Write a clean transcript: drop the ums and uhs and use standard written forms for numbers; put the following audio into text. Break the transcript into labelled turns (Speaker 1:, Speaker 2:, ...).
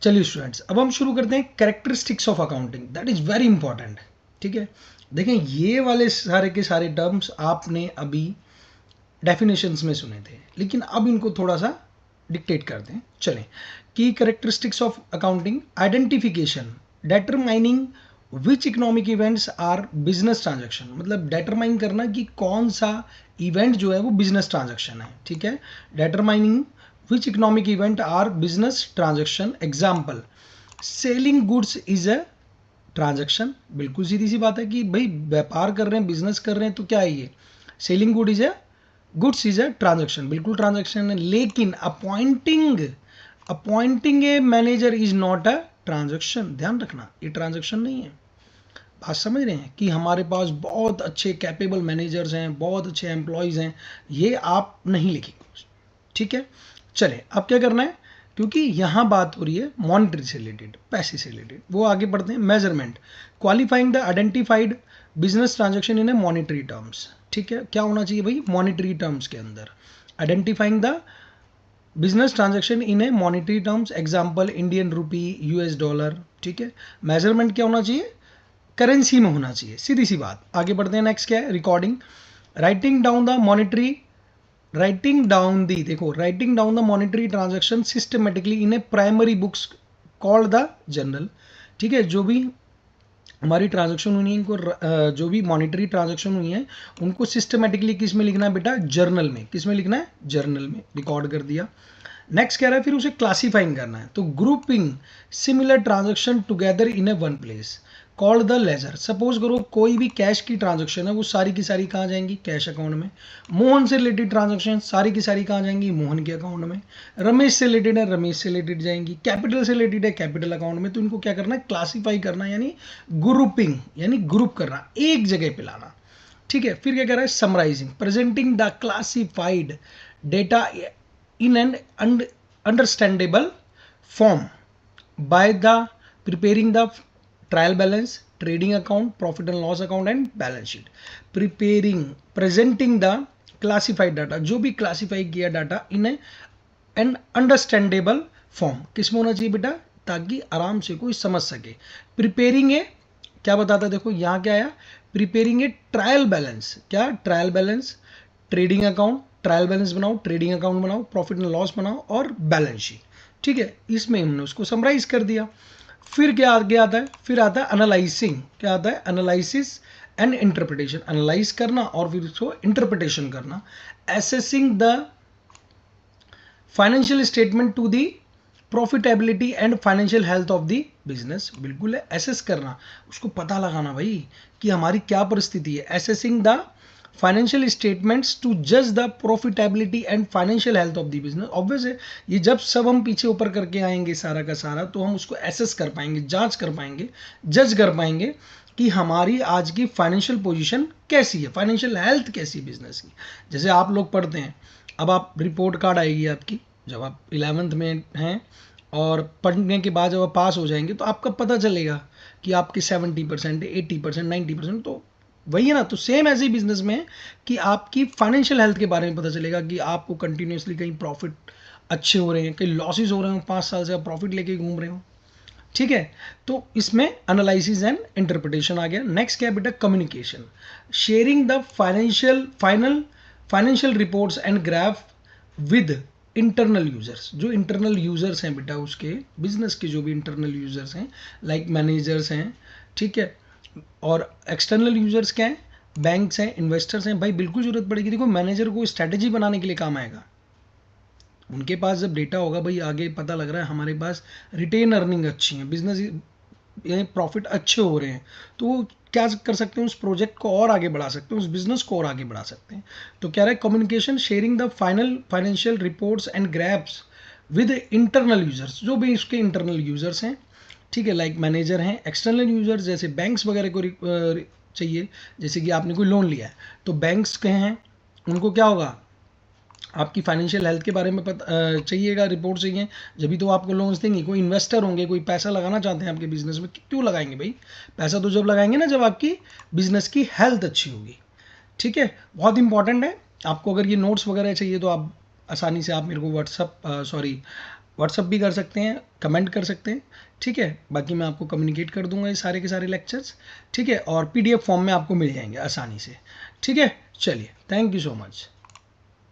Speaker 1: चलिए स्टूडेंट्स, अब हम शुरू करते हैं characteristics of accounting, that is very important. ठीक है, देखें ये वाले सारे के सारे टर्म्स आपने अभी डेफिनेशंस में सुने थे, लेकिन अब इनको थोड़ा सा डिक्टेट करते हैं। चलें, की characteristics of accounting, identification, determining which economic events are business transaction, मतलब डेटरमाइन करना कि कौन सा इवेंट जो है वो बिजनेस ट्रांजेक्शन है। ठीक है, determining which economic event are business transaction. Example, selling goods is a transaction. बिल्कुल सीधी सी बात है कि भाई व्यापार कर रहे हैं, बिजनेस कर रहे हैं, तो क्या है ये selling goods is a transaction, बिल्कुल ट्रांजेक्शन है। लेकिन appointing a manager is not a transaction. ध्यान रखना, ये ट्रांजेक्शन नहीं है। बात समझ रहे हैं कि हमारे पास बहुत अच्छे कैपेबल मैनेजर्स हैं, बहुत अच्छे एम्प्लॉयज़ हैं, ये आप नहीं लिखेंगे। ठीक है, चले अब क्या करना है, क्योंकि यहाँ बात हो रही है मॉनिटरी से रिलेटेड, पैसे से रिलेटेड, वो आगे बढ़ते हैं। Measurement, qualifying the identified business transaction in A monetary terms. ठीक है, क्या होना चाहिए भाई मॉनिटरी टर्म्स के अंदर, identifying the business transaction in A monetary terms. Example, Indian rupee, US dollar. ठीक है, मेजरमेंट क्या होना चाहिए, करेंसी में होना चाहिए, सीधी सी बात। आगे बढ़ते हैं, नेक्स्ट क्या है, recording, writing down the monetary, writing down the, देखो writing down the monetary transaction systematically in a primary books called the journal. ठीक है, जो भी हमारी ट्रांजेक्शन हुई है, इनको जो भी मॉनिटरी ट्रांजेक्शन हुई है उनको सिस्टमेटिकली किस में लिखना है बेटा, जर्नल में। किस में लिखना है, जर्नल में, रिकॉर्ड कर दिया। नेक्स्ट कह रहा है फिर उसे क्लासीफाइंग करना है, तो grouping similar transaction together in a one place called the ledger. Suppose करो कोई भी कैश की ट्रांजेक्शन है, वो सारी की सारी कहाँ जाएंगी, कैश अकाउंट में। मोहन से रिलेटेड ट्रांजेक्शन सारी की सारी कहाँ जाएंगी, मोहन के अकाउंट में। रमेश से रिलेटेड है, रमेश से रिलेटेड जाएंगी। कैपिटल से रिलेटेड है, कैपिटल अकाउंट में। तो इनको क्या करना है, क्लासीफाई करना, यानी ग्रुपिंग, यानी ग्रुप करना, एक जगह पे लाना। ठीक है, फिर क्या कह रहा है, summarising, presenting the classified data in an understandable form by the preparing the trial balance, trading account, profit and loss account and balance sheet. Presenting the classified data, जो भी क्लासीफाई किया data in an understandable form. किस में होना चाहिए बेटा, ताकि आराम से कोई समझ सके। प्रिपेयरिंग ए, क्या बताता है, देखो यहाँ क्या आया, प्रिपेयरिंग ए ट्रायल बैलेंस। क्या trial balance, trading account, trial balance बनाओ, ट्रेडिंग अकाउंट बनाओ, प्रॉफिट एंड लॉस बनाओ और बैलेंस शीट। ठीक है, इसमें हमने उसको समराइज कर दिया। फिर क्या आगे आता है, फिर आता है एनालाइजिंग। क्या आता है, एनालिसिस एंड इंटरप्रिटेशन, एनालाइज करना और फिर उसको इंटरप्रिटेशन करना। Assessing the financial statement to the profitability and financial health of the business. बिल्कुल है, एसेस करना, उसको पता लगाना भाई कि हमारी क्या परिस्थिति है। Assessing the financial statements to जज the profitability and financial health of the business. Obvious है, ये जब सब हम पीछे ऊपर करके आएंगे सारा का सारा, तो हम उसको एसेस कर पाएंगे, जांच कर पाएंगे, जज कर पाएंगे कि हमारी आज की फाइनेंशियल पोजीशन कैसी है, फाइनेंशियल हेल्थ कैसी है बिजनेस की। जैसे आप लोग पढ़ते हैं, अब आप रिपोर्ट कार्ड आएगी आपकी, जब आप 11th में हैं और पढ़ने के बाद जब आप पास हो जाएंगे तो आपका पता चलेगा कि आपके 70%, 80%, 90%, तो वही है ना। तो सेम ऐसे ही बिजनेस में है कि आपकी फाइनेंशियल हेल्थ के बारे में पता चलेगा कि आपको कंटिन्यूसली कहीं प्रॉफिट अच्छे हो रहे हैं, कहीं लॉसेज हो रहे हो, 5 साल से आप प्रॉफिट लेके घूम रहे हो। ठीक है, तो इसमें एनालिसिस एंड इंटरप्रिटेशन आ गया। नेक्स्ट क्या है बेटा, communication, sharing the financial reports and graph with internal users. जो इंटरनल यूजर्स हैं बेटा, उसके बिजनेस के जो भी इंटरनल यूजर्स हैं, लाइक मैनेजर्स हैं, ठीक है, और एक्सटर्नल यूजर्स क्या हैं, बैंक्स हैं, इन्वेस्टर्स हैं। भाई बिल्कुल जरूरत पड़ेगी, देखो मैनेजर को स्ट्रैटेजी बनाने के लिए काम आएगा। उनके पास जब डेटा होगा, भाई आगे पता लग रहा है हमारे पास रिटेन अर्निंग अच्छी है, बिजनेस यानी प्रॉफिट अच्छे हो रहे हैं, तो वो क्या कर सकते हैं, उस प्रोजेक्ट को और आगे बढ़ा सकते हैं, उस बिजनेस को और आगे बढ़ा सकते हैं। तो क्या रहा है, communication, sharing the financial reports and graphs with internal users, जो भी इसके इंटरनल यूजर्स हैं, ठीक है, लाइक मैनेजर हैं। एक्सटर्नल यूजर्स जैसे बैंक्स वगैरह को चाहिए, जैसे कि आपने कोई लोन लिया है तो बैंक्स के हैं, उनको क्या होगा, आपकी फाइनेंशियल हेल्थ के बारे में पता चाहिएगा, रिपोर्ट चाहिए, जब तो आपको लोन्स देंगे। कोई इन्वेस्टर होंगे, कोई पैसा लगाना चाहते हैं आपके बिजनेस में, क्यों लगाएंगे भाई, पैसा तो जब लगाएंगे ना जब आपकी बिजनेस की हेल्थ अच्छी होगी। ठीक है, बहुत इंपॉर्टेंट है। आपको अगर ये नोट्स वगैरह चाहिए तो आप आसानी से आप मेरे को व्हाट्सअप व्हाट्सअप भी कर सकते हैं, कमेंट कर सकते हैं, ठीक है। बाकी मैं आपको कम्युनिकेट कर दूंगा ये सारे के सारे लेक्चर्स, ठीक है, और PDF फॉर्म में आपको मिल जाएंगे आसानी से, ठीक है। चलिए, थैंक यू सो मच।